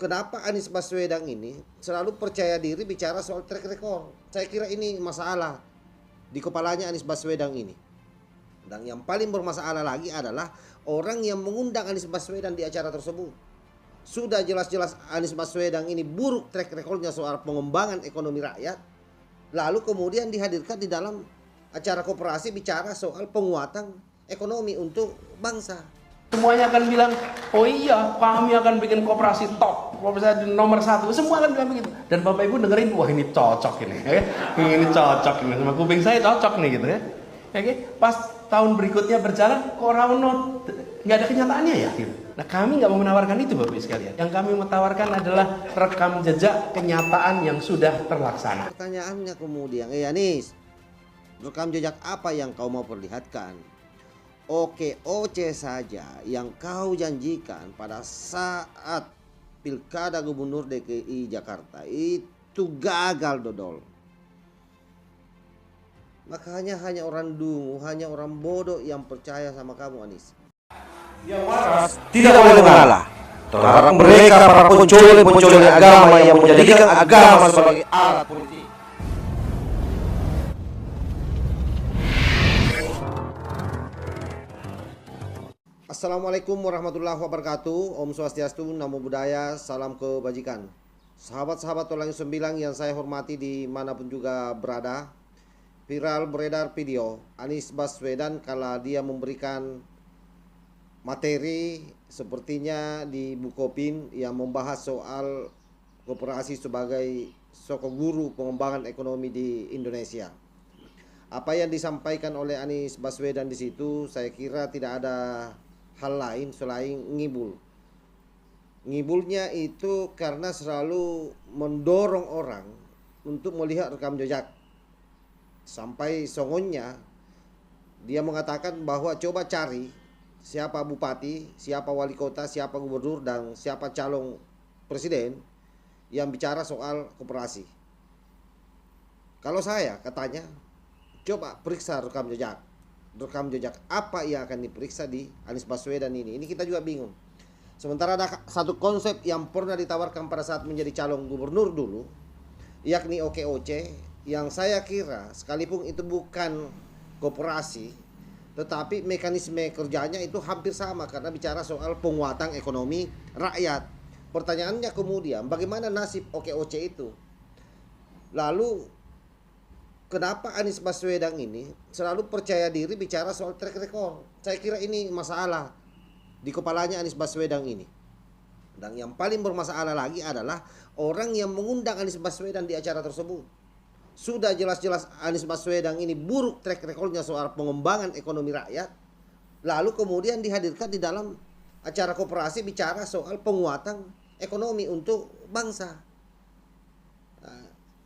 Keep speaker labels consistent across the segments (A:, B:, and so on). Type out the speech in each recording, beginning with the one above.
A: kenapa Anies Baswedan ini selalu percaya diri bicara soal track record. Saya kira ini masalah di kepalanya Anies Baswedan ini. Dan yang paling bermasalah lagi adalah orang yang mengundang Anies Baswedan di acara tersebut. Sudah jelas-jelas Anies Baswedan ini buruk track recordnya soal pengembangan ekonomi rakyat. Lalu kemudian dihadirkan di dalam acara koperasi bicara soal penguatan ekonomi untuk bangsa.
B: Semuanya akan bilang, oh iya kami akan bikin koperasi top, koperasi nomor 1. Semua akan bilang begitu. Dan Bapak Ibu dengerin, wah ini cocok ini, ya. Ini cocok ini, sama kuping saya cocok nih gitu ya. Oke, pas tahun berikutnya berjalan, kok Rauno nggak ada kenyataannya ya gitu. Nah kami nggak mau menawarkan itu Bapak Ibu sekalian. Yang kami menawarkan adalah rekam jejak kenyataan yang sudah terlaksana.
A: Pertanyaannya kemudian, Anies, rekam jejak apa yang kau mau perlihatkan? OKOC saja yang kau janjikan pada saat Pilkada Gubernur DKI Jakarta itu gagal dodol. Makanya hanya orang dungu, hanya orang bodoh yang percaya sama kamu, Anies.
C: Yang waras tidak boleh mengalah terhadap mereka para pencuri agama yang menjadikan agama sebagai alat politik.
A: Assalamualaikum warahmatullahi wabarakatuh. Om Swastiastu, Namo Buddhaya, salam kebajikan. Sahabat-sahabat Tolang 9 yang saya hormati dimanapun juga berada. Viral beredar video Anies Baswedan kala dia memberikan materi sepertinya di Bukopin yang membahas soal koperasi sebagai sosok guru pengembangan ekonomi di Indonesia. Apa yang disampaikan oleh Anies Baswedan di situ saya kira tidak ada hal lain selain ngibul. Ngibulnya itu karena selalu mendorong orang untuk melihat rekam jejak. Sampai songonnya dia mengatakan bahwa coba cari siapa bupati, siapa wali kota, siapa gubernur, dan siapa calon presiden yang bicara soal koperasi. Kalau saya katanya coba periksa rekam jejak. Rekam jejak apa yang akan diperiksa di Anies Baswedan ini? Ini kita juga bingung. Sementara ada satu konsep yang pernah ditawarkan pada saat menjadi calon gubernur dulu, yakni OKOC, yang saya kira sekalipun itu bukan koperasi, tetapi mekanisme kerjanya itu hampir sama karena bicara soal penguatan ekonomi rakyat. Pertanyaannya kemudian, bagaimana nasib OKOC itu? Lalu kenapa Anies Baswedan ini selalu percaya diri bicara soal track record? Saya kira ini masalah di kepalanya Anies Baswedan ini. Dan yang paling bermasalah lagi adalah orang yang mengundang Anies Baswedan di acara tersebut. Sudah jelas-jelas Anies Baswedan ini buruk track recordnya soal pengembangan ekonomi rakyat. Lalu kemudian dihadirkan di dalam acara koperasi bicara soal penguatan ekonomi untuk bangsa.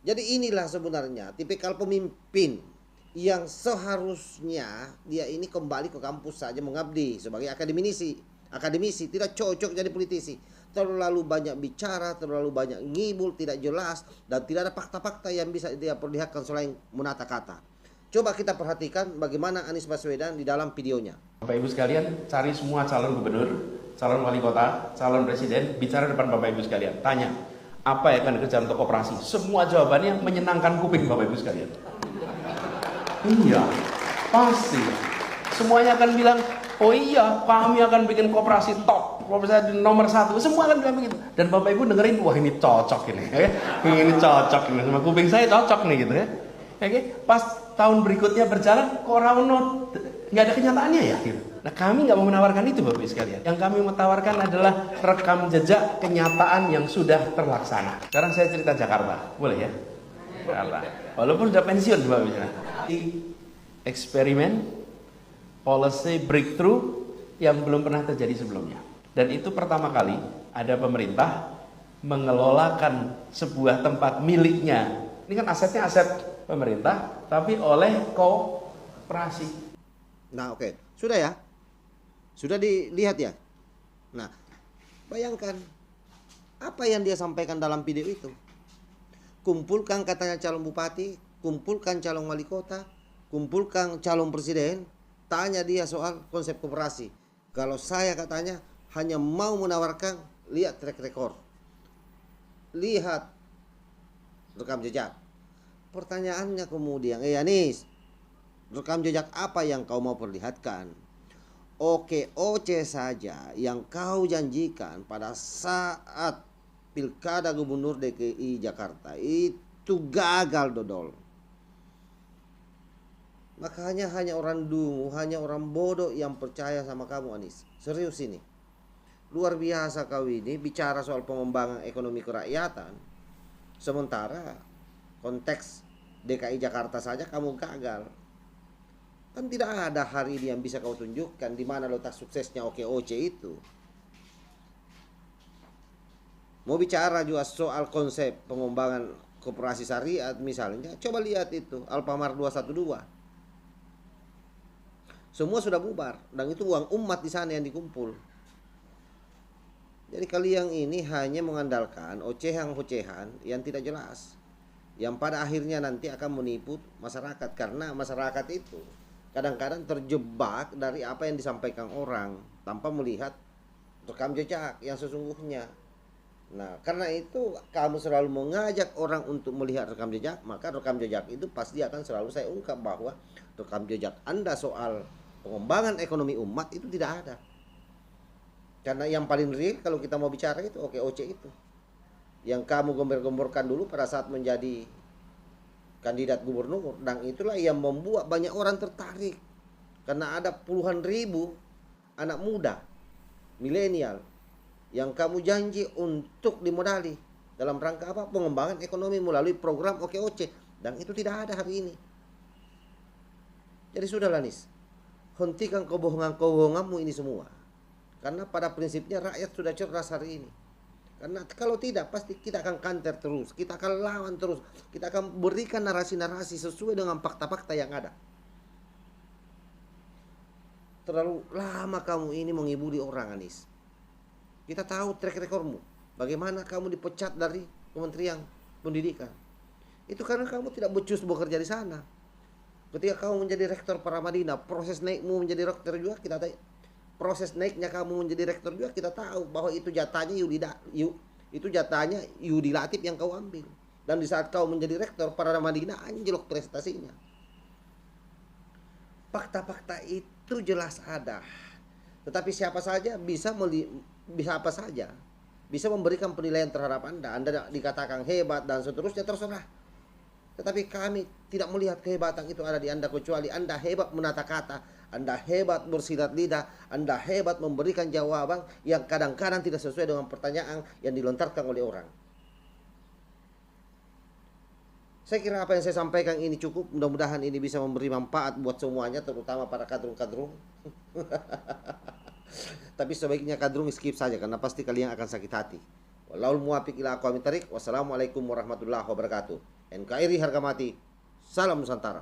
A: Jadi inilah sebenarnya tipikal pemimpin yang seharusnya dia ini kembali ke kampus saja mengabdi sebagai akademisi, tidak cocok jadi politisi. Terlalu banyak bicara, terlalu banyak ngibul, tidak jelas, dan tidak ada fakta-fakta yang bisa dia perlihatkan selain menata kata. Coba kita perhatikan bagaimana Anies Baswedan di dalam videonya.
B: Bapak Ibu sekalian, cari semua calon gubernur, calon wali kota, calon presiden, bicara depan Bapak Ibu sekalian, tanya apa yang akan dikerjakan untuk koperasi. Semua jawabannya menyenangkan kuping Bapak Ibu sekalian. Iya, pasti. Semuanya akan bilang, oh iya kami akan bikin koperasi top, koperasi nomor 1. Semua akan bilang begitu. Dan Bapak Ibu dengerin, wah ini cocok ini, ya. Ini cocok ini, sama kuping saya cocok nih gitu ya. Oke, pas tahun berikutnya berjalan, kok Rauno nggak ada kenyataannya ya gitu. Nah kami nggak mau menawarkan itu Bapak Ibu sekalian. Yang kami menawarkan adalah rekam jejak kenyataan yang sudah terlaksana. Sekarang saya cerita Jakarta, boleh ya? Jakarta. Walaupun sudah pensiun Bapak Ibu sekalian. Eksperimen policy breakthrough yang belum pernah terjadi sebelumnya. Dan itu pertama kali ada pemerintah mengelolakan sebuah tempat miliknya. Ini kan asetnya aset pemerintah, tapi oleh koperasi.
A: Nah oke, sudah ya? Sudah dilihat ya? Nah, bayangkan apa yang dia sampaikan dalam video itu. Kumpulkan katanya calon bupati, kumpulkan calon wali kota, kumpulkan calon presiden, tanya dia soal konsep koperasi. Kalau saya katanya hanya mau menawarkan lihat track record. lihat rekam jejak. Pertanyaannya kemudian, Anies, rekam jejak apa yang kau mau perlihatkan? OKOC saja yang kau janjikan pada saat Pilkada Gubernur DKI Jakarta itu gagal dodol. Makanya hanya orang dungu, hanya orang bodoh yang percaya sama kamu, Anies. Serius ini. Luar biasa kau ini bicara soal pengembangan ekonomi kerakyatan. Sementara konteks DKI Jakarta saja kamu gagal. Kan tidak ada hari ini yang bisa kau tunjukkan di mana letak suksesnya OKOC itu. Mau bicara juga soal konsep pengembangan koperasi syariah misalnya, coba lihat itu Alfamart 212. Semua sudah bubar dan itu uang umat di sana yang dikumpul. Jadi kalian ini hanya mengandalkan ocehan-ocehan yang tidak jelas, yang pada akhirnya nanti akan menipu masyarakat, karena masyarakat itu kadang-kadang terjebak dari apa yang disampaikan orang tanpa melihat rekam jejak yang sesungguhnya. Nah, karena itu kamu selalu mengajak orang untuk melihat rekam jejak, maka rekam jejak itu pasti akan selalu saya ungkap bahwa rekam jejak Anda soal pengembangan ekonomi umat itu tidak ada. Karena yang paling real kalau kita mau bicara itu OKOC itu. Yang kamu gembor-gemborkan dulu pada saat menjadi kandidat gubernur, dan itulah yang membuat banyak orang tertarik. Karena ada puluhan ribu anak muda milenial yang kamu janji untuk dimodali dalam rangka apa? Pengembangan ekonomi melalui program OKOC, dan itu tidak ada hari ini. Jadi sudahlah, Nis, hentikan kebohongan-kebohonganmu ini semua. Karena pada prinsipnya rakyat sudah cerdas hari ini. Karena kalau tidak pasti kita akan kanter terus, kita akan lawan terus, kita akan berikan narasi-narasi sesuai dengan fakta-fakta yang ada. Terlalu lama kamu ini mengibuli orang, Anies. Kita tahu track recordmu, bagaimana kamu dipecat dari Kementerian Pendidikan. Itu karena kamu tidak becus bekerja di sana. Ketika kamu menjadi rektor Paramadina, proses naikmu menjadi rektor juga kita tahu. Proses naiknya kamu menjadi rektor juga kita tahu bahwa itu jatahnya Yudi Latif yang kau ambil. Dan di saat kau menjadi rektor Paramadina anjlok prestasinya. Fakta-fakta itu jelas ada. Tetapi siapa saja bisa memberikan penilaian terhadap Anda. Anda dikatakan hebat dan seterusnya, terserah. Tetapi kami tidak melihat kehebatan itu ada di Anda, kecuali Anda hebat menata kata, Anda hebat bersilat lidah, Anda hebat memberikan jawaban yang kadang-kadang tidak sesuai dengan pertanyaan yang dilontarkan oleh orang. Saya kira apa yang saya sampaikan ini cukup. Mudah-mudahan ini bisa memberi manfaat buat semuanya, terutama para kadrung-kadrung. Tapi sebaiknya kadrung skip saja, karena pasti kalian akan sakit hati. Wallahul muwaffiq ila aqwamit thariq. Wassalamualaikum warahmatullahi wabarakatuh. NKRI harga mati. Salam Nusantara.